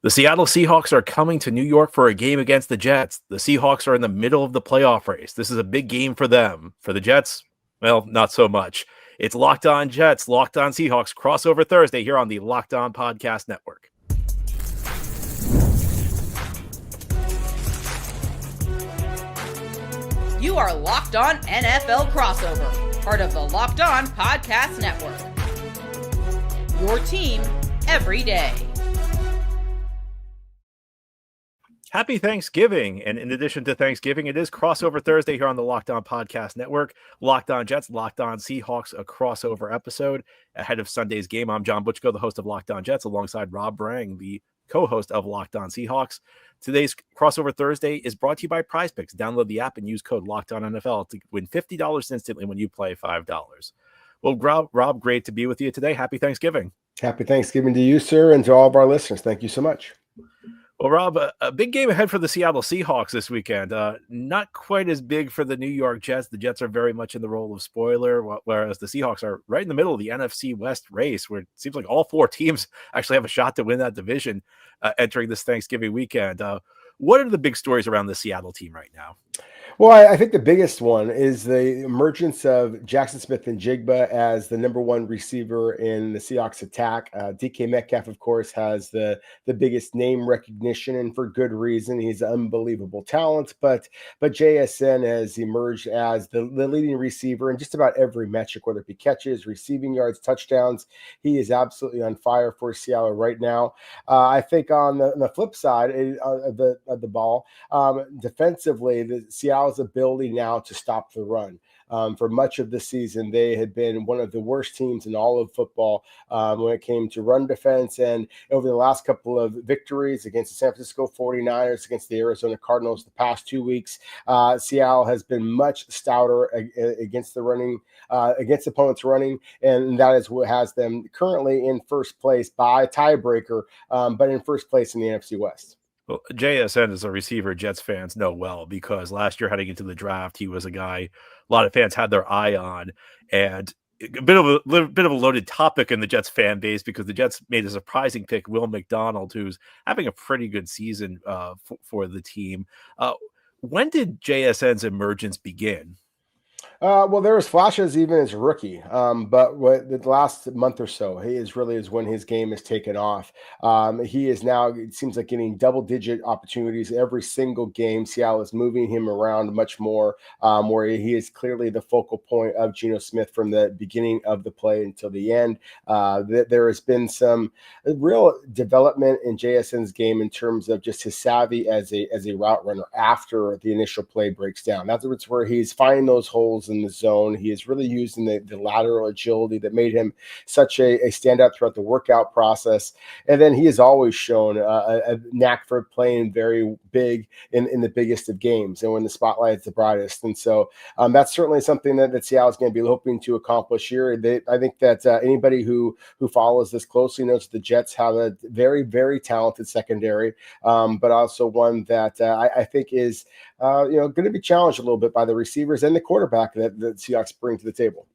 The Seattle Seahawks are coming to New York for a game against the Jets. The Seahawks are in the middle of the playoff race. This is a big game for them. For the Jets, well, not so much. It's Locked On Jets, Locked On Seahawks crossover Thursday here on the Locked On Podcast Network. You are Locked On NFL Crossover, part of the Locked On Podcast Network. Your team every day. Happy Thanksgiving. And in addition to Thanksgiving, it is crossover Thursday here on the Locked On Podcast Network. Locked On Jets, Locked On Seahawks, a crossover episode ahead of Sunday's game. I'm John Butchko, the host of Locked On Jets, alongside Rob Brang, the co-host of Locked On Seahawks. Today's crossover Thursday is brought to you by Prize Picks. Download the app and use code LOCKEDONNFL to win $50 instantly when you play $5. Well, Rob, great to be with you today. Happy Thanksgiving. Happy Thanksgiving to you, sir, and to all of our listeners. Thank you so much. Well, Rob, a big game ahead for the Seattle Seahawks this weekend. Not quite as big for the New York Jets. The Jets are very much in the role of spoiler, whereas the Seahawks are right in the middle of the NFC West race, where it seems like all four teams actually have a shot to win that division entering this Thanksgiving weekend. What are the big stories around the Seattle team right now? Well, I think the biggest one is the emergence of Jackson Smith and Jigba as the number one receiver in the Seahawks attack. DK Metcalf, of course, has the biggest name recognition, and for good reason. He's an unbelievable talent, but JSN has emerged as the leading receiver in just about every metric, whether it be catches, receiving yards, touchdowns. He is absolutely on fire for Seattle right now. I think on the flip side of the ball, defensively, the Seattle's ability now to stop the run. For much of the season, they had been one of the worst teams in all of football when it came to run defense. And over the last couple of victories against the San Francisco 49ers, against the Arizona Cardinals the past 2 weeks, Seattle has been much stouter against the running, against opponents running. And that is what has them currently in first place by tiebreaker, but in first place in the NFC West. Well, JSN is a receiver Jets fans know well, because last year heading into the draft, he was a guy a lot of fans had their eye on, and a bit of a loaded topic in the Jets fan base, because the Jets made a surprising pick, Will McDonald, who's having a pretty good season for the team. When did JSN's emergence begin? Well, there was flashes even as a rookie, but the last month or so, he is when his game is taken off. He is now, it seems like, getting double-digit opportunities every single game. Seattle is moving him around much more, where he is clearly the focal point of Geno Smith from the beginning of the play until the end. There has been some real development in JSN's game in terms of just his savvy as a route runner after the initial play breaks down. That's where he's finding those holes in the zone. He is really using the lateral agility that made him such a standout throughout the workout process. And then he has always shown a knack for playing very big in the biggest of games and when the spotlight is the brightest. And so that's certainly something that Seattle is going to be hoping to accomplish here. I think that anybody who follows this closely knows the Jets have a very, very talented secondary, but also one that I think is going to be challenged a little bit by the receivers and the quarterback that the Seahawks bring to the table.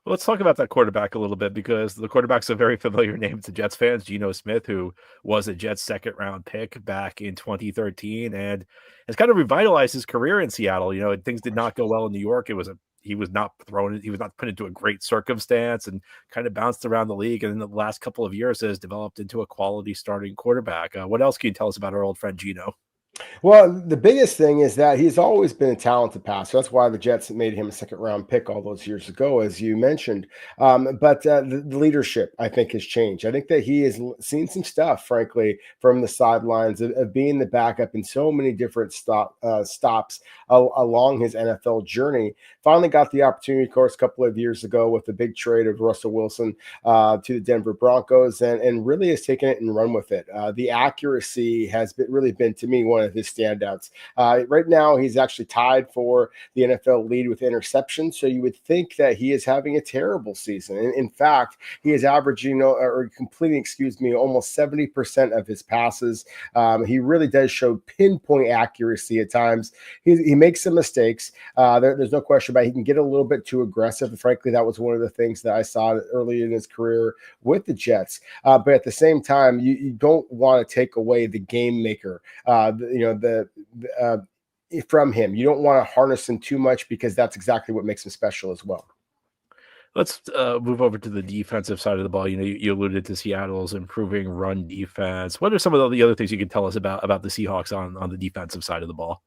Well, let's talk about that quarterback a little bit, because the quarterback's a very familiar name to Jets fans, Geno Smith, who was a Jets second-round pick back in 2013 and has kind of revitalized his career in Seattle. Things did not go well in New York. He was not put into a great circumstance and kind of bounced around the league. And in the last couple of years has developed into a quality starting quarterback. What else can you tell us about our old friend Geno? Well, the biggest thing is that he's always been a talented passer. That's why the Jets made him a second-round pick all those years ago, as you mentioned. But the leadership, I think, has changed. I think that he has seen some stuff, frankly, from the sidelines of being the backup in so many different stops along his NFL journey. Finally got the opportunity, of course, a couple of years ago with the big trade of Russell Wilson to the Denver Broncos, and really has taken it and run with it. The accuracy has really been, to me, one of his his standouts. Right now, he's actually tied for the NFL lead with interceptions. So you would think that he is having a terrible season. In fact, he is averaging or completing, almost 70% of his passes. He really does show pinpoint accuracy at times. He makes some mistakes. There's no question about it. He can get a little bit too aggressive. And frankly, that was one of the things that I saw early in his career with the Jets. But at the same time, you don't want to take away the game maker, from him. You don't want to harness him too much because that's exactly what makes him special as well. Let's move over to the defensive side of the ball. You alluded to Seattle's improving run defense. What are some of the other things you can tell us about the Seahawks on the defensive side of the ball?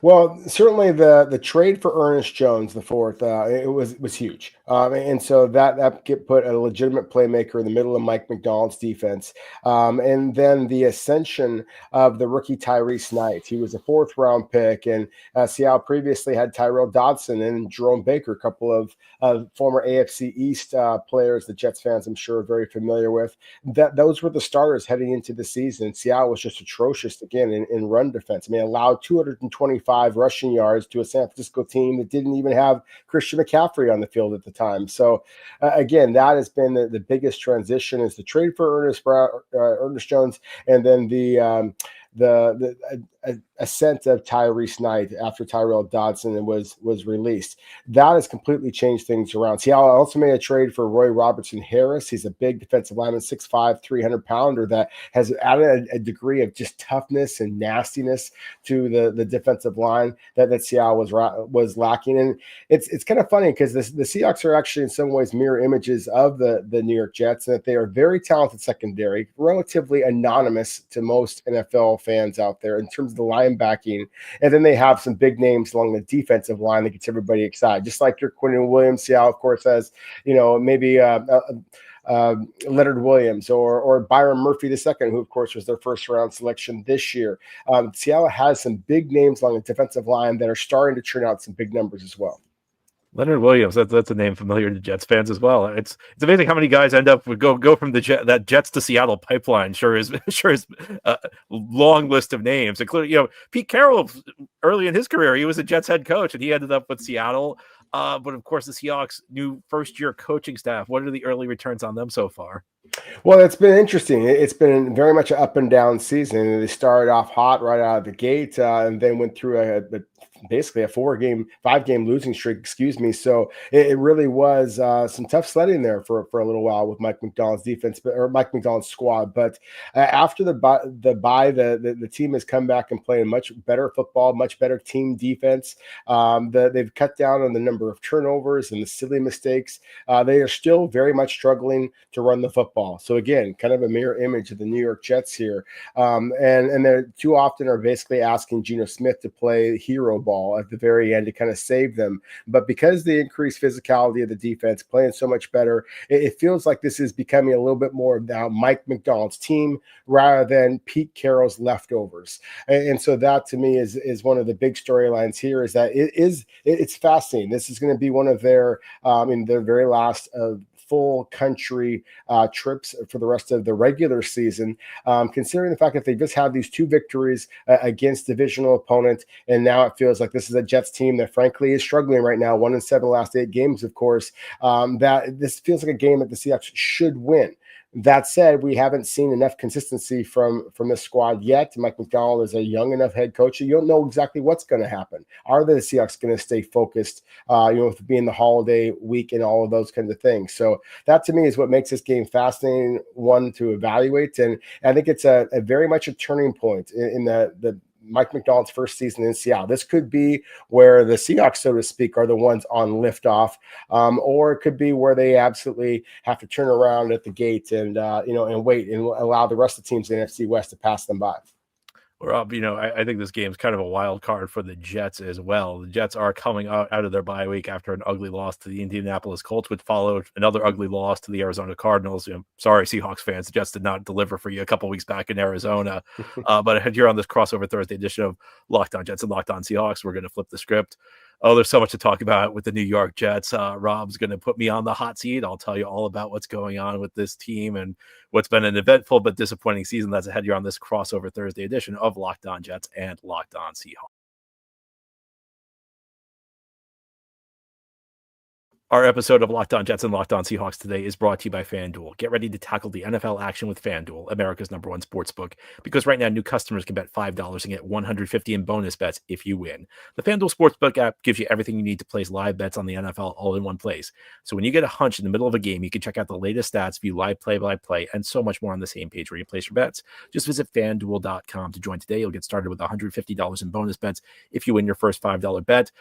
Well, certainly the trade for Ernest Jones, the fourth, it was huge, and so that put a legitimate playmaker in the middle of Mike McDonald's defense, and then the ascension of the rookie Tyrese Knight. He was a 4th round pick, and Seattle previously had Tyrell Dodson and Jerome Baker, a couple of former AFC East players that Jets fans I'm sure are very familiar with. Those were the starters heading into the season. Seattle was just atrocious again in run defense. I mean, allowed 225 rushing yards to a San Francisco team that didn't even have Christian McCaffrey on the field at the time. So again, that has been the biggest transition, is the trade for Ernest Jones, and then the ascent of Tyrese Knight after Tyrell Dodson was released. That has completely changed things around. Seattle also made a trade for Roy Robertson Harris. He's a big defensive lineman, 6'5", 300-pounder that has added a degree of just toughness and nastiness to the defensive line that Seattle was lacking. And it's kind of funny because the Seahawks are actually in some ways mirror images of the New York Jets, and that they are very talented secondary, relatively anonymous to most NFL fans out there in terms of the linebacking, and then they have some big names along the defensive line that gets everybody excited. Just like your Quinnen Williams, Seattle, of course, has maybe Leonard Williams or Byron Murphy II, who of course was their 1st round selection this year. Seattle has some big names along the defensive line that are starting to turn out some big numbers as well. Leonard Williams, that's a name familiar to Jets fans as well. It's amazing how many guys end up would go from that Jets to Seattle pipeline. Sure is a long list of names, including Pete Carroll. Early in his career, he was a Jets head coach, and he ended up with Seattle. But of course, the Seahawks' new first-year coaching staff. What are the early returns on them so far? Well, it's been interesting. It's been very much an up and down season. They started off hot right out of the gate, and then went through basically a 5-game losing streak. So it really was some tough sledding there for a little while with Mike McDonald's defense, or Mike McDonald's squad. But after the bye, the team has come back and played much better football, much better team defense. They've cut down on the number of turnovers and the silly mistakes. They are still very much struggling to run the football. So again, kind of a mirror image of the New York Jets here. And they're too often are basically asking Geno Smith to play hero ball at the very end to kind of save them. But because the increased physicality of the defense, playing so much better, it feels like this is becoming a little bit more now Mike McDonald's team rather than Pete Carroll's leftovers. And so that to me is one of the big storylines here, is that it's fascinating. This is going to be one of their their very last full country trips for the rest of the regular season, considering the fact that they just had these 2 victories against divisional opponent, and now it feels like this is a Jets team that frankly is struggling right now, 1-7 last 8 games, of course, that this feels like a game that the Seahawks should win. That said, we haven't seen enough consistency from this squad yet. Mike McDonald is a young enough head coach. You don't know exactly what's going to happen. Are the Seahawks going to stay focused, with being the holiday week and all of those kinds of things? So that to me is what makes this game fascinating, one to evaluate. And I think it's a very much a turning point in the Mike McDonald's first season in Seattle. This could be where the Seahawks, so to speak, are the ones on liftoff, or it could be where they absolutely have to turn around at the gate and wait and allow the rest of the teams in the NFC West to pass them by. Rob, I think this game's kind of a wild card for the Jets as well. The Jets are coming out of their bye week after an ugly loss to the Indianapolis Colts, which followed another ugly loss to the Arizona Cardinals. Sorry, Seahawks fans, the Jets did not deliver for you a couple weeks back in Arizona. But here on this crossover Thursday edition of Locked On Jets and Locked On Seahawks, we're going to flip the script. Oh, there's so much to talk about with the New York Jets. Rob's going to put me on the hot seat. I'll tell you all about what's going on with this team and what's been an eventful but disappointing season that's ahead here on this crossover Thursday edition of Locked On Jets and Locked On Seahawks. Our episode of Locked On Jets and Locked On Seahawks today is brought to you by FanDuel. Get ready to tackle the NFL action with FanDuel, America's #1 sportsbook, because right now new customers can bet $5 and get $150 in bonus bets if you win. The FanDuel Sportsbook app gives you everything you need to place live bets on the NFL all in one place. So when you get a hunch in the middle of a game, you can check out the latest stats, view live play-by-play, and so much more on the same page where you place your bets. Just visit FanDuel.com to join today. You'll get started with $150 in bonus bets if you win your first $5 bet.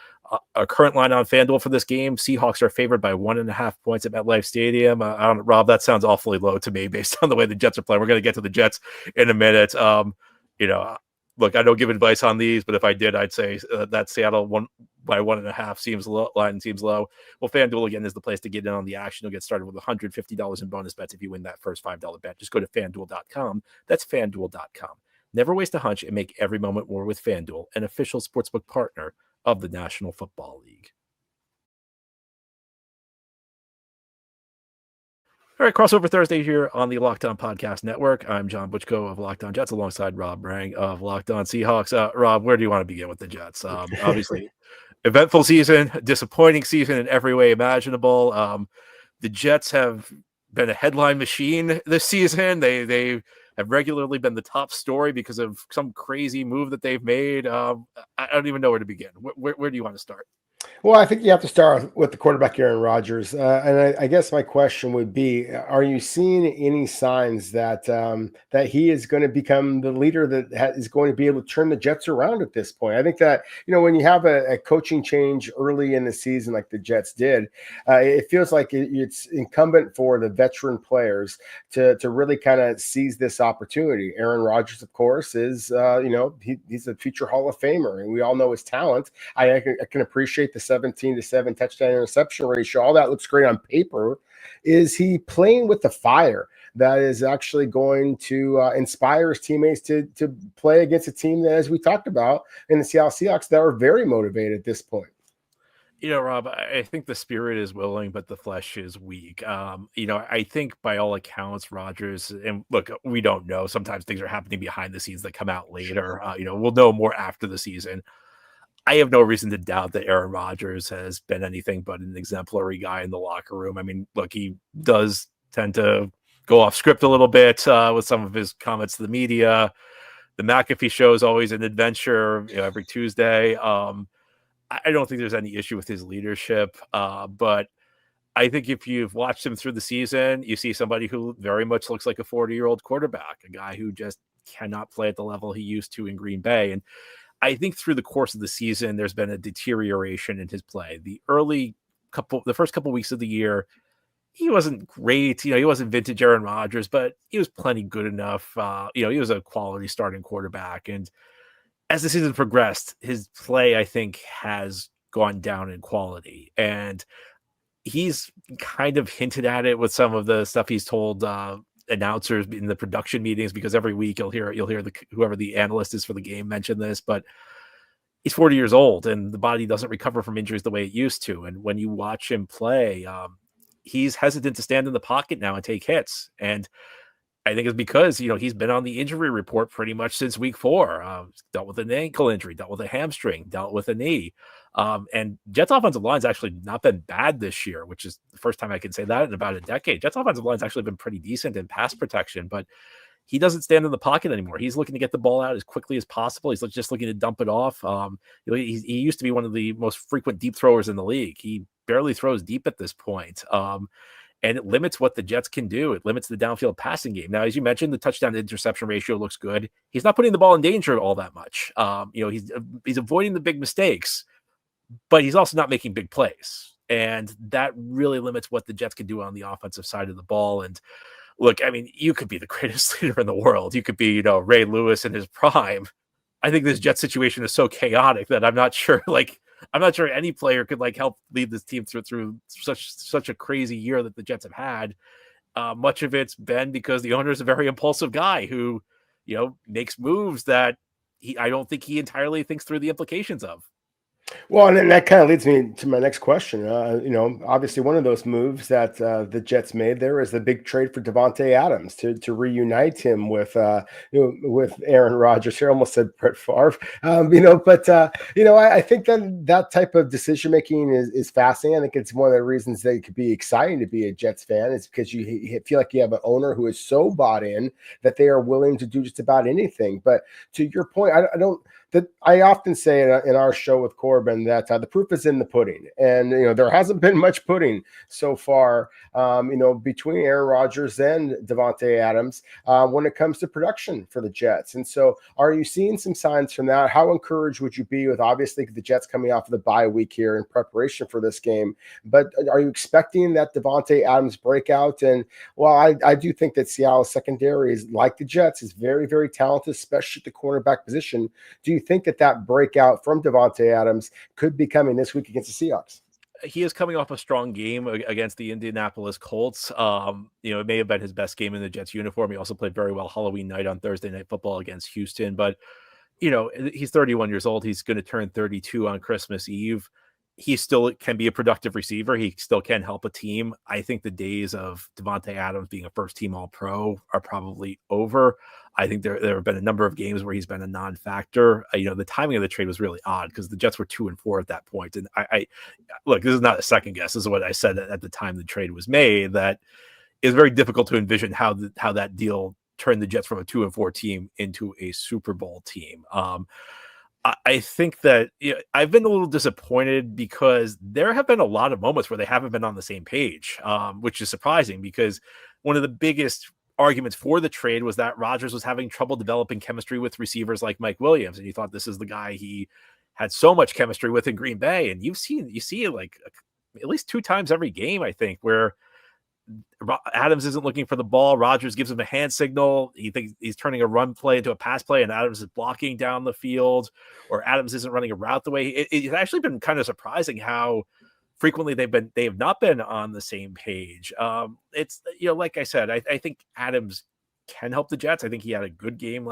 Our current line on FanDuel for this game, Seahawks are favored by 1.5 points at MetLife Stadium. Rob, that sounds awfully low to me based on the way the Jets are playing. We're going to get to the Jets in a minute. Look, I don't give advice on these, but if I did, I'd say that Seattle by 1.5 seems low. Line seems low. Well, FanDuel again is the place to get in on the action. You'll get started with $150 in bonus bets if you win that first $5 bet. Just go to FanDuel.com. That's FanDuel.com. Never waste a hunch and make every moment more with FanDuel, an official sportsbook partner of the National Football League. All right, crossover Thursday here on the Locked On Podcast Network. I'm John Butchko of Locked On Jets alongside Rob Rang of Locked On Seahawks. Rob, where do you want to begin with the Jets? Obviously, eventful season, disappointing season in every way imaginable. The Jets have been a headline machine this season. They have regularly been the top story because of some crazy move that they've made. I don't even know where to begin. Where do you want to start? Well, I think you have to start with the quarterback, Aaron Rodgers. And I guess my question would be, are you seeing any signs that that he is going to become the leader that is going to be able to turn the Jets around at this point? I think that, when you have a coaching change early in the season like the Jets did, it feels like it's incumbent for the veteran players to really kind of seize this opportunity. Aaron Rodgers, of course, is, he's a future Hall of Famer, and we all know his talent. I can appreciate the 17-7 touchdown interception ratio. All that looks great on paper. Is he playing with the fire that is actually going to inspire his teammates to play against a team that, as we talked about in the Seattle Seahawks, that are very motivated at this point? Rob, I think the spirit is willing, but the flesh is weak. I think by all accounts, Rodgers, and look, we don't know. Sometimes things are happening behind the scenes that come out later. We'll know more after the season. I have no reason to doubt that Aaron Rodgers has been anything but an exemplary guy in the locker room. I mean, look, he does tend to go off script a little bit with some of his comments to the media. The McAfee show is always an adventure, every Tuesday. I don't think there's any issue with his leadership, but I think if you've watched him through the season, you see somebody who very much looks like a 40-year-old quarterback, a guy who just cannot play at the level he used to in Green Bay. And I think through the course of the season, there's been a deterioration in his play. The first couple weeks of the year, he wasn't great. He wasn't vintage Aaron Rodgers, but he was plenty good enough. He was a quality starting quarterback. And as the season progressed, his play, I think, has gone down in quality. And he's kind of hinted at it with some of the stuff he's told announcers in the production meetings, because every week you'll hear whoever the analyst is for the game mention this, but he's 40 years old and the body doesn't recover from injuries the way it used to. And when you watch him play, he's hesitant to stand in the pocket now and take hits. And I think it's because, he's been on the injury report pretty much since week 4. Dealt with an ankle injury, dealt with a hamstring, dealt with a knee. And Jets offensive line's actually not been bad this year, which is the first time I can say that in about a decade. Jets offensive line's actually been pretty decent in pass protection, but he doesn't stand in the pocket anymore. He's looking to get the ball out as quickly as possible. He's just looking to dump it off. He used to be one of the most frequent deep throwers in the league. He barely throws deep at this point. And it limits what the Jets can do. It limits the downfield passing game. Now, as you mentioned, the touchdown to interception ratio looks good. He's not putting the ball in danger all that much. He's avoiding the big mistakes, but he's also not making big plays. And that really limits what the Jets can do on the offensive side of the ball. And look, I mean, you could be the greatest leader in the world. You could be, Ray Lewis in his prime. I think this Jets situation is so chaotic that I'm not sure any player could help lead this team through such a crazy year that the Jets have had. Much of it's been because the owner is a very impulsive guy who, makes moves that I don't think he entirely thinks through the implications of. Well, and then that kind of leads me to my next question. Obviously one of those moves that the Jets made there is the big trade for Devontae Adams to reunite him with Aaron Rodgers. Here, I almost said Brett Favre. I think that type of decision making is fascinating. I think it's one of the reasons that it could be exciting to be a Jets fan is because you feel like you have an owner who is so bought in that they are willing to do just about anything. But to your point, I often say in our show with Corbin that the proof is in the pudding, and there hasn't been much pudding so far. Between Aaron Rodgers and Devontae Adams when it comes to production for the Jets. And so, are you seeing some signs from that? How encouraged would you be with obviously the Jets coming off of the bye week here in preparation for this game? But are you expecting that Devontae Adams breakout? And I do think that Seattle's secondary is like the Jets is very, very talented, especially at the cornerback position. Do you think that breakout from Devontae Adams could be coming this week against the Seahawks? He is coming off a strong game against the Indianapolis Colts. It may have been his best game in the Jets uniform. He also played very well Halloween night on Thursday Night Football against Houston. But, he's 31 years old. He's going to turn 32 on Christmas Eve. He still can be a productive receiver. He still can help a team. I think the days of Devontae Adams being a first-team All-Pro are probably over. I think there have been a number of games where he's been a non-factor. The timing of the trade was really odd because the Jets were 2-4 at that point. And I look, this is not a second guess. This is what I said at the time the trade was made, that it's very difficult to envision how that deal turned the Jets from a 2-4 team into a Super Bowl team. I think that I've been a little disappointed because there have been a lot of moments where they haven't been on the same page, which is surprising because one of the biggest arguments for the trade was that Rodgers was having trouble developing chemistry with receivers like Mike Williams. And you thought this is the guy he had so much chemistry with in Green Bay. And you see it like at least 2 times every game, I think, where Adams isn't looking for the ball. Rodgers gives him a hand signal. He thinks he's turning a run play into a pass play, and Adams is blocking down the field, or Adams isn't running a route the way. It's actually been kind of surprising how frequently they have not been on the same page. It's like I said, I think Adams can help the Jets. I think he had a good game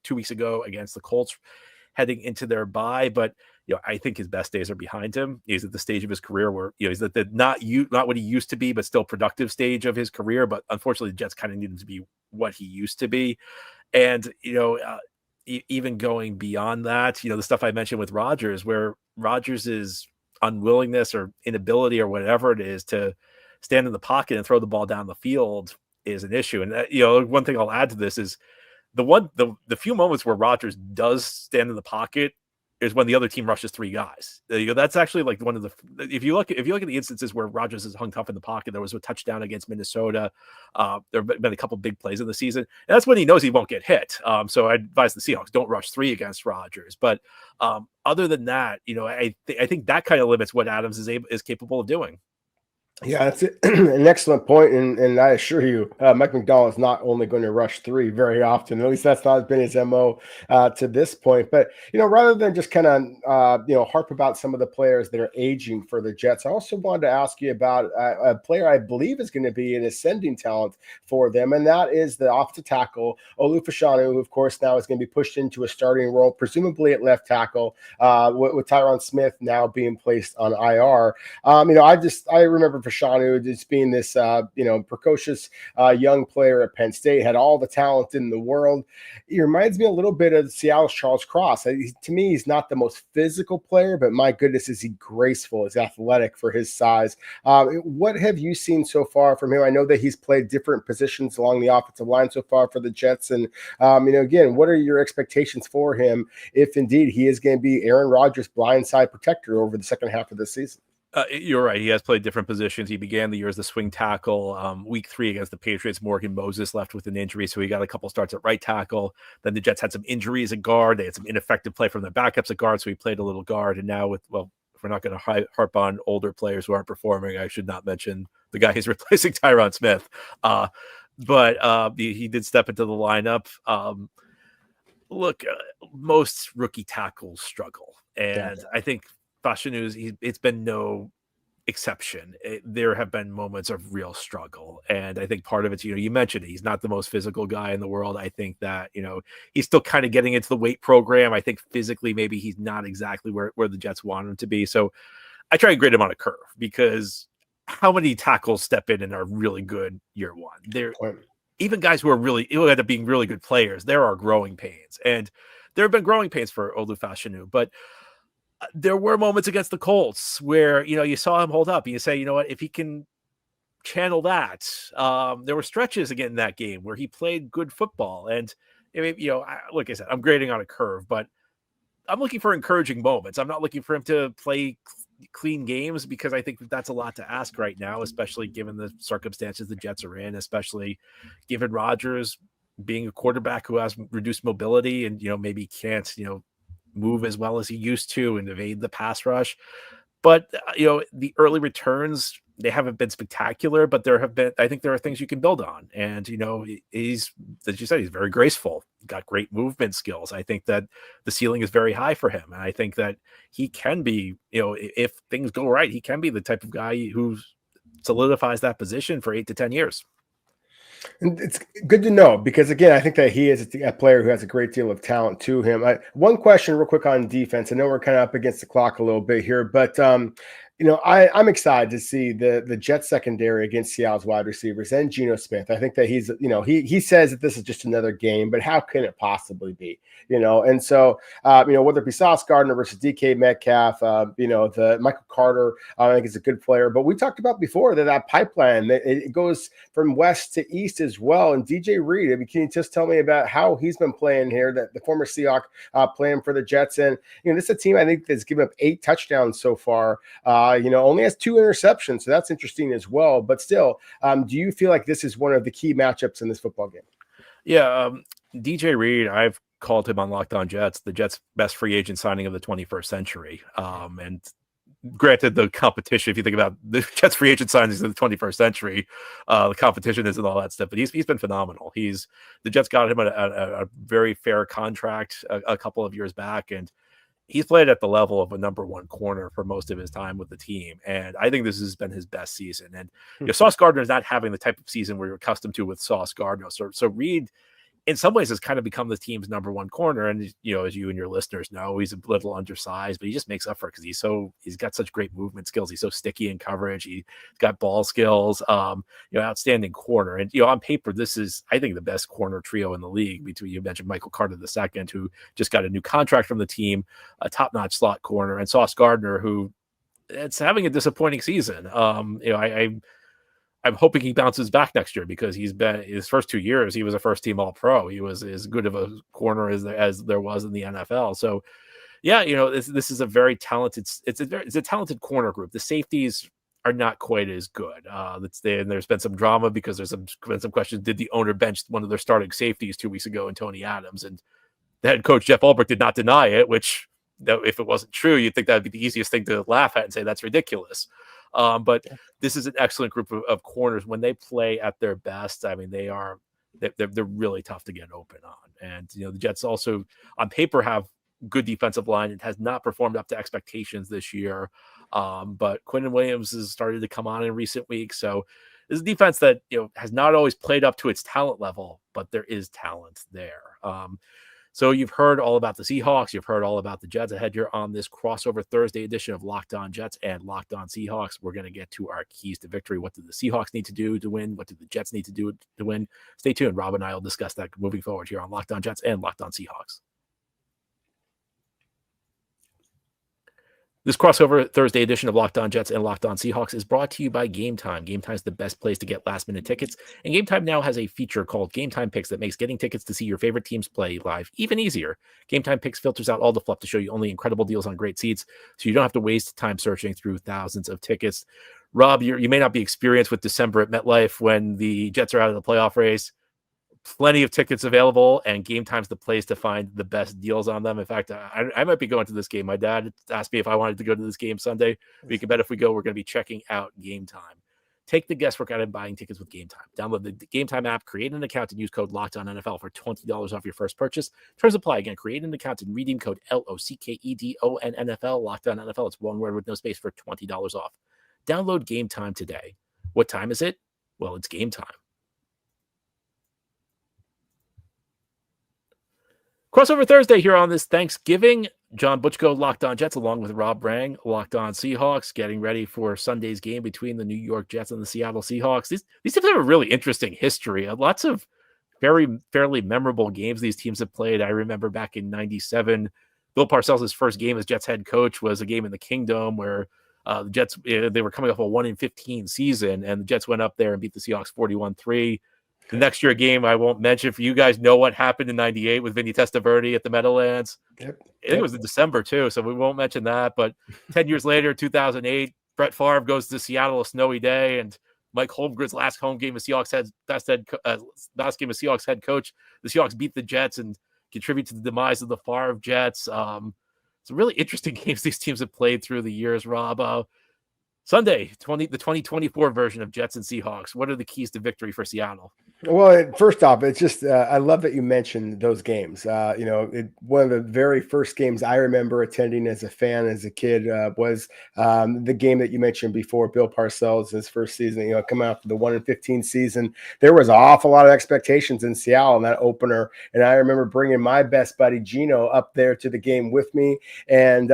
2 weeks ago against the Colts, heading into their bye, but I think his best days are behind him. He's at the stage of his career where he's at the not what he used to be, but still productive stage of his career. But unfortunately, the Jets kind of need him to be what he used to be. And even going beyond that, the stuff I mentioned with Rodgers, where Rodgers' unwillingness or inability or whatever it is to stand in the pocket and throw the ball down the field is an issue. And one thing I'll add to this is the few moments where Rodgers does stand in the pocket is when the other team rushes 3 guys. That's actually like one of the, if you look at the instances where Rodgers is hung tough in the pocket, there was a touchdown against Minnesota. There have been a couple big plays in the season, and that's when he knows he won't get hit. So I advise the Seahawks don't rush 3 against Rodgers. But other than that, I think that kind of limits what Adams is capable of doing. Yeah, that's an excellent point, and I assure you, Mike McDonald is not only going to rush 3 very often. At least that's not been his MO to this point. But rather than just kind of harp about some of the players that are aging for the Jets, I also wanted to ask you about a player I believe is going to be an ascending talent for them, and that is the offensive tackle Olu Fashanu, who of course now is going to be pushed into a starting role, presumably at left tackle, with Tyron Smith now being placed on IR. I remember Fashanu just being this, precocious young player at Penn State, had all the talent in the world. He reminds me a little bit of Seattle's Charles Cross. To me, he's not the most physical player, but my goodness, is he graceful, is athletic for his size. What have you seen so far from him? I know that he's played different positions along the offensive line so far for the Jets. And, again, what are your expectations for him if indeed he is going to be Aaron Rodgers' blindside protector over the second half of the season? You're right. He has played different positions. He began the year as the swing tackle. Week 3 against the Patriots, Morgan Moses left with an injury, so he got a couple starts at right tackle. Then the Jets had some injuries at guard. They had some ineffective play from their backups at guard, so he played a little guard. And now if we're not going to harp on older players who aren't performing, I should not mention the guy who's replacing Tyron Smith. But he did step into the lineup. Most rookie tackles struggle. And I think Fashanu's, it's been no exception. There have been moments of real struggle. And I think part of it's, you mentioned it, he's not the most physical guy in the world. I think that, he's still kind of getting into the weight program. I think physically, maybe he's not exactly where the Jets want him to be. So I try and grade him on a curve, because how many tackles step in and are really good year one? Even guys who end up being really good players, there are growing pains. And there have been growing pains for Olu-Fashanu, but there were moments against the Colts where, you saw him hold up and you say, you know what, if he can channel that, there were stretches again in that game where he played good football. And, like I said, I'm grading on a curve, but I'm looking for encouraging moments. I'm not looking for him to play clean games, because I think that's a lot to ask right now, especially given the circumstances the Jets are in, especially given Rodgers being a quarterback who has reduced mobility and, maybe can't, move as well as he used to and evade the pass rush. But, the early returns, they haven't been spectacular, but I think there are things you can build on. And, he's, as you said, he's very graceful, got great movement skills. I think that the ceiling is very high for him. And I think that he can be, if things go right, he can be the type of guy who solidifies that position for 8 to 10 years. And it's good to know, because, again, I think that he is a player who has a great deal of talent to him. One question real quick on defense. I know we're kind of up against the clock a little bit here, but I'm excited to see the Jets secondary against Seattle's wide receivers and Geno Smith. I think that he's, he says that this is just another game, but how can it possibly be? And so, whether it be Sauce Gardner versus DK Metcalf, the Michael Carter, I think is a good player. But we talked about before that pipeline, it goes from west to east as well. And DJ Reed, can you just tell me about how he's been playing here, that the former Seahawk playing for the Jets? And, this is a team I think that's given up 8 touchdowns so far. Only has 2 interceptions, so that's interesting as well. But still, do you feel like this is one of the key matchups in this football game? Yeah, DJ Reed, I've called him on Locked On Jets the Jets' best free agent signing of the 21st century. And granted, the competition, if you think about the Jets' free agent signings in the 21st century, the competition isn't all that stuff. But he's been phenomenal. The Jets got him a very fair contract a couple of years back, and he's played at the level of a number 1 corner for most of his time with the team. And I think this has been his best season. And Sauce Gardner is not having the type of season we're accustomed to with Sauce Gardner. So Reed, in some ways, has kind of become the team's number 1 corner. And, as you and your listeners know, he's a little undersized, but he just makes up for it because he's got such great movement skills. He's so sticky in coverage. He's got ball skills, outstanding corner. And, on paper, this is, I think, the best corner trio in the league. Between, you mentioned Michael Carter II, who just got a new contract from the team, a top-notch slot corner, and Sauce Gardner, who it's having a disappointing season. I'm hoping he bounces back next year, because he's been, his first 2 years, he was a first-team All-Pro. He was as good of a corner as there was in the NFL. So, yeah, this is a very talented. It's a talented corner group. The safeties are not quite as good. And there's been some drama because there's been some questions. Did the owner bench one of their starting safeties 2 weeks ago in Tony Adams? And the head coach Jeff Ulbrich did not deny it. Which, if it wasn't true, you'd think that'd be the easiest thing to laugh at and say that's ridiculous. But this is an excellent group of corners. When they play at their best, I mean, they're really tough to get open on. And, the Jets also on paper have good defensive line. It has not performed up to expectations this year. But Quinnen Williams has started to come on in recent weeks. So this is a defense that, has not always played up to its talent level, but there is talent there. So you've heard all about the Seahawks. You've heard all about the Jets ahead here on this crossover Thursday edition of Locked On Jets and Locked On Seahawks. We're going to get to our keys to victory. What do the Seahawks need to do to win? What do the Jets need to do to win? Stay tuned. Rob and I will discuss that moving forward here on Locked On Jets and Locked On Seahawks. This crossover Thursday edition of Locked On Jets and Locked On Seahawks is brought to you by Game Time. Game Time is the best place to get last-minute tickets, and Game Time now has a feature called Game Time Picks that makes getting tickets to see your favorite teams play live even easier. Game Time Picks filters out all the fluff to show you only incredible deals on great seats, so you don't have to waste time searching through thousands of tickets. Rob, you may not be experienced with December at MetLife when the Jets are out of the playoff race. Plenty of tickets available, and Game Time's the place to find the best deals on them. In fact, I might be going to this game. My dad asked me if I wanted to go to this game Sunday. We can bet if we go, we're going to be checking out Game Time. Take the guesswork out of buying tickets with Game Time. Download the Game Time app, create an account, and use code LOCKEDONNFL for $20 off your first purchase. Terms apply. Again, create an account and redeem code LOCKEDONNFL. Locked On NFL. It's one word with no space for $20 off. Download Game Time today. What time is it? Well, it's game time. Crossover Thursday here on this Thanksgiving. John Butchko, Locked On Jets, along with Rob Rang, Locked On Seahawks, getting ready for Sunday's game between the New York Jets and the Seattle Seahawks. These teams have a really interesting history. Lots of fairly memorable games these teams have played. I remember back in '97, Bill Parcells' first game as Jets head coach was a game in the Kingdome where the Jets, they were coming off a 1-15 season, and the Jets went up there and beat the Seahawks 41-3. The next year game, I won't mention for you guys know what happened in '98 with Vinny Testaverde at the Meadowlands. Yep. I think it was in December too, so we won't mention that. But 10 years later, 2008, Brett Favre goes to Seattle, a snowy day, and Mike Holmgren's last home game as last game as Seahawks head coach. The Seahawks beat the Jets and contribute to the demise of the Favre Jets. Some really interesting games these teams have played through the years, Rob. Sunday, the 2024 version of Jets and Seahawks. What are the keys to victory for Seattle? Well, first off, it's just I love that you mentioned those games. One of the very first games I remember attending as a fan, as a kid, was the game that you mentioned before. Bill Parcells, his first season, coming out for the 1-15 season. There was an awful lot of expectations in Seattle in that opener, and I remember bringing my best buddy Geno up there to the game with me, and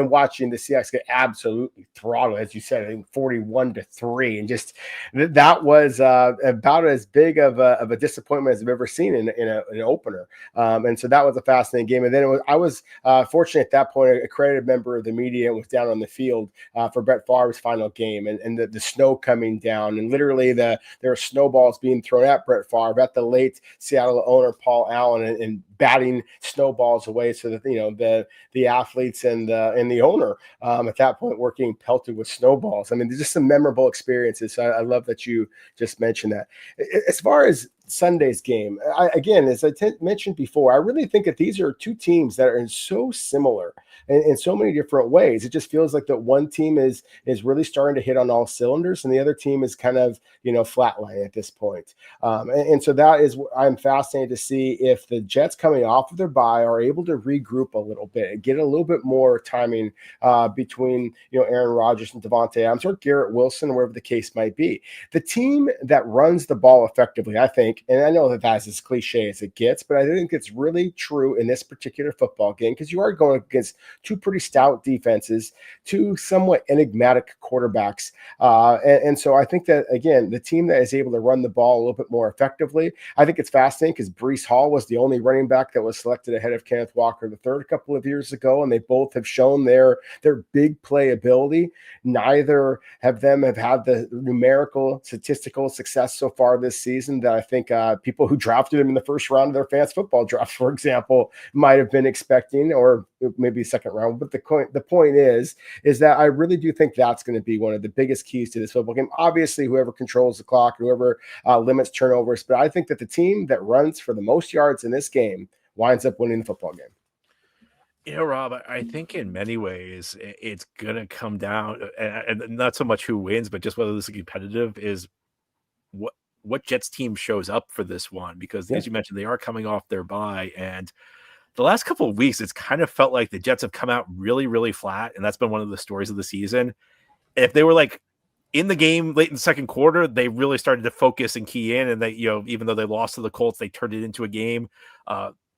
watching the Seahawks get absolutely throttled, as you said, I think 41-3, and just that was about as big of a disappointment as I've ever seen in an opener. And so that was a fascinating game. And then I was fortunate at that point, a accredited member of the media, and was down on the field for Brett Favre's final game, and the snow coming down, and literally there were snowballs being thrown at Brett Favre, at the late Seattle owner Paul Allen, and batting snowballs away so that the athletes and the owner at that point were getting pelted with snowballs. I mean, there's just some memorable experiences. So I love that you just mentioned that. As far as Sunday's game, as I mentioned before, I really think that these are two teams that are so similar in so many different ways. It just feels like that one team is really starting to hit on all cylinders, and the other team is kind of flatlining at this point. And so that is, I'm fascinated to see if the Jets coming off of their bye are able to regroup a little bit and get a little bit more timing between Aaron Rodgers and Devontae Adams or Garrett Wilson, wherever the case might be. The team that runs the ball effectively, I think, and I know that that's as cliche as it gets, but I think it's really true in this particular football game, because you are going against two pretty stout defenses, two somewhat enigmatic quarterbacks. And so I think that, again, the team that is able to run the ball a little bit more effectively, I think it's fascinating because Breece Hall was the only running back that was selected ahead of Kenneth Walker III a couple of years ago, and they both have shown their big play ability. Neither have had the numerical statistical success so far this season that I think people who drafted him in the first round of their fantasy football draft, for example, might have been expecting, or maybe second round. But the point is that I really do think that's going to be one of the biggest keys to this football game. Obviously, whoever controls the clock, whoever limits turnovers, but I think that the team that runs for the most yards in this game winds up winning the football game. Rob, I think in many ways it's going to come down, and not so much who wins, but just whether this is competitive, is what Jets team shows up for this one, because as you mentioned, they are coming off their bye, and the last couple of weeks, it's kind of felt like the Jets have come out really, really flat, and that's been one of the stories of the season. If they were like in the game late in the second quarter, they really started to focus and key in, and they, even though they lost to the Colts, they turned it into a game.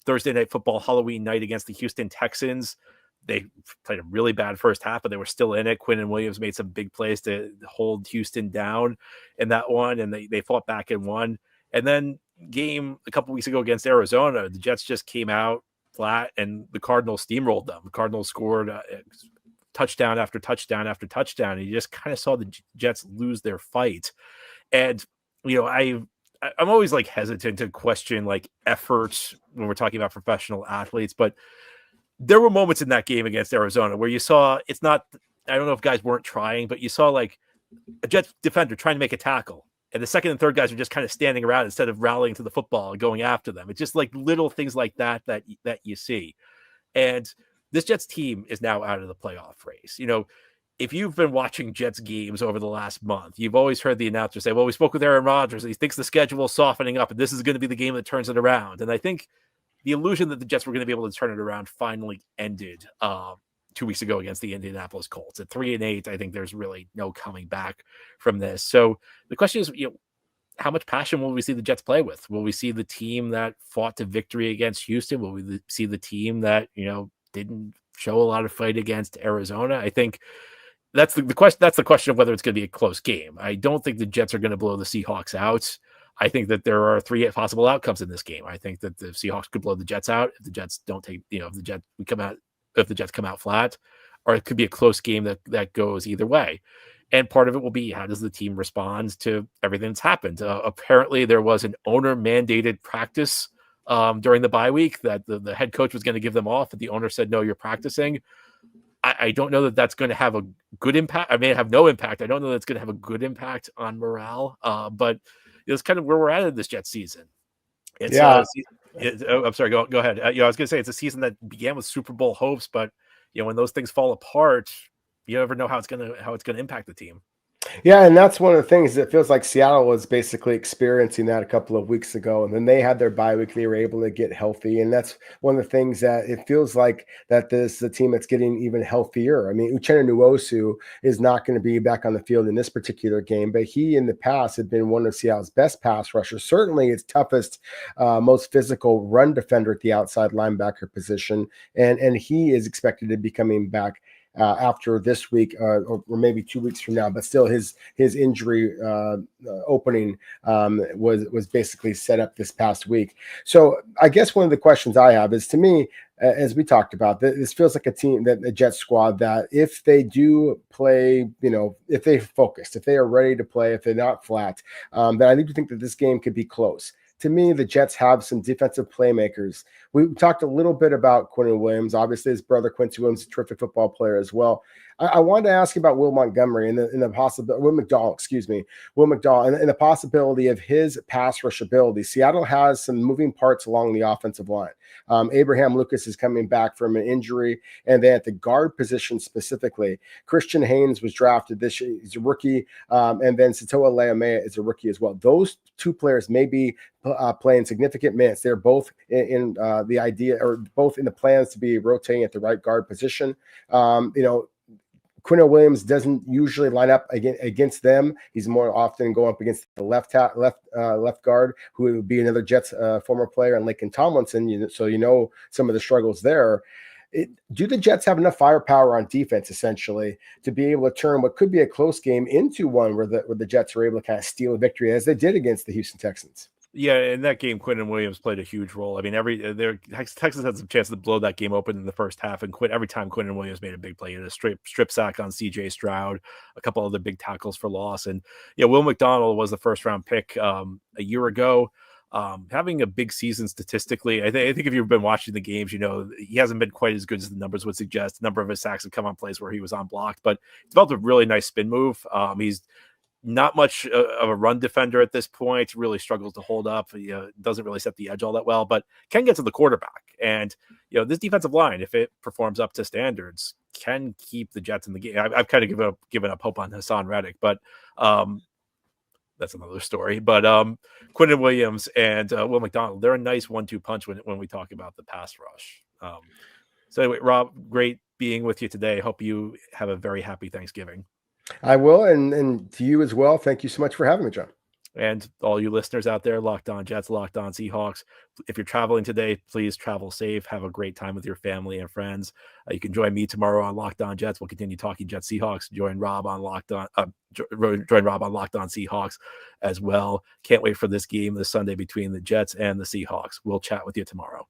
Thursday Night Football, Halloween night against the Houston Texans, they played a really bad first half, but they were still in it. Quinn and Williams made some big plays to hold Houston down in that one, and they fought back and won. And then game a couple weeks ago against Arizona, the Jets just came out flat, and the Cardinals steamrolled them. The Cardinals scored touchdown after touchdown after touchdown, and you just kind of saw the Jets lose their fight. And I'm always like hesitant to question like efforts when we're talking about professional athletes, but there were moments in that game against Arizona where you saw, it's not, I don't know if guys weren't trying, but you saw like a Jets defender trying to make a tackle, and the second and third guys are just kind of standing around instead of rallying to the football and going after them. It's just like little things like that you see. And this Jets team is now out of the playoff race. If you've been watching Jets games over the last month, you've always heard the announcer say, well, we spoke with Aaron Rodgers, and he thinks the schedule is softening up, and this is going to be the game that turns it around. And I think the illusion that the Jets were going to be able to turn it around finally ended 2 weeks ago against the Indianapolis Colts. At 3-8, I think there's really no coming back from this. So the question is, how much passion will we see the Jets play with? Will we see the team that fought to victory against Houston? Will we see the team that, didn't show a lot of fight against Arizona? I think that's the question. That's the question of whether it's going to be a close game. I don't think the Jets are going to blow the Seahawks out. I think that there are 3 possible outcomes in this game. I think that the Seahawks could blow the Jets out if the Jets don't take, if the Jets come out flat, or it could be a close game that goes either way. And part of it will be, how does the team respond to everything that's happened? Apparently, there was an owner-mandated practice during the bye week that the head coach was going to give them off, but the owner said, no, you're practicing. I don't know that that's going to have a good impact. I may have no impact. I don't know that it's going to have a good impact on morale, but it's kind of where we're at in this Jets season. I'm sorry, go ahead. I was going to say it's a season that began with Super Bowl hopes, but when those things fall apart, you never know how it's going to impact the team. Yeah, and that's one of the things that feels like Seattle was basically experiencing that a couple of weeks ago. And then they had their bye week. They were able to get healthy. And that's one of the things that it feels like that this is a team that's getting even healthier. I mean, Uchenna Nwosu is not going to be back on the field in this particular game, but he in the past had been one of Seattle's best pass rushers, certainly its toughest, most physical run defender at the outside linebacker position. And he is expected to be coming back after this week or maybe 2 weeks from now, but still his injury opening was basically set up this past week. So I guess one of the questions I have is, to me, as we talked about, this feels like a team, that the Jets squad, that if they do play, if they focused, if they are ready to play, if they're not flat, then I do think that this game could be close. To me, the Jets have some defensive playmakers. We talked a little bit about Quinton Williams. Obviously, his brother Quincy Williams is a terrific football player as well. I wanted to ask you about Will Montgomery and the possibility, Will McDowell, and the possibility of his pass rush ability. Seattle has some moving parts along the offensive line. Abraham Lucas is coming back from an injury, and then at the guard position specifically, Christian Haynes was drafted this year. He's a rookie, and then Satoa Leomea is a rookie as well. Those two players may be playing significant minutes. They're both in the idea, or both in the plans to be rotating at the right guard position. Quinton Williams doesn't usually line up against them. He's more often going up against the left guard, who would be another Jets former player, and Laken Tomlinson. So some of the struggles there. Do the Jets have enough firepower on defense, essentially, to be able to turn what could be a close game into one where the Jets are able to kind of steal a victory, as they did against the Houston Texans? Yeah, in that game, Quinton Williams played a huge role. I mean, Texans had some chance to blow that game open in the first half, and every time Quinton Williams made a big play, he had a strip sack on C.J. Stroud, a couple other big tackles for loss, and Will McDonald was the first round pick a year ago. Having a big season statistically. I think if you've been watching the games, he hasn't been quite as good as the numbers would suggest. A number of his sacks have come on plays where he was unblocked, but he's developed a really nice spin move. He's not much of a run defender at this point, really struggles to hold up. Doesn't really set the edge all that well, but can get to the quarterback. And, this defensive line, if it performs up to standards, can keep the Jets in the game. I've kind of given up hope on Hassan Reddick, but that's another story. But Quinton Williams and Will McDonald, they're a nice 1-2 punch when we talk about the pass rush. So anyway, Rob, great being with you today. Hope you have a very happy Thanksgiving. I will, and to you as well. Thank you so much for having me, John. And all you listeners out there, Locked On Jets, Locked On Seahawks. If you're traveling today, please travel safe. Have a great time with your family and friends. You can join me tomorrow on Locked On Jets. We'll continue talking Jets Seahawks. Join Rob on Locked On Seahawks as well. Can't wait for this game this Sunday between the Jets and the Seahawks. We'll chat with you tomorrow.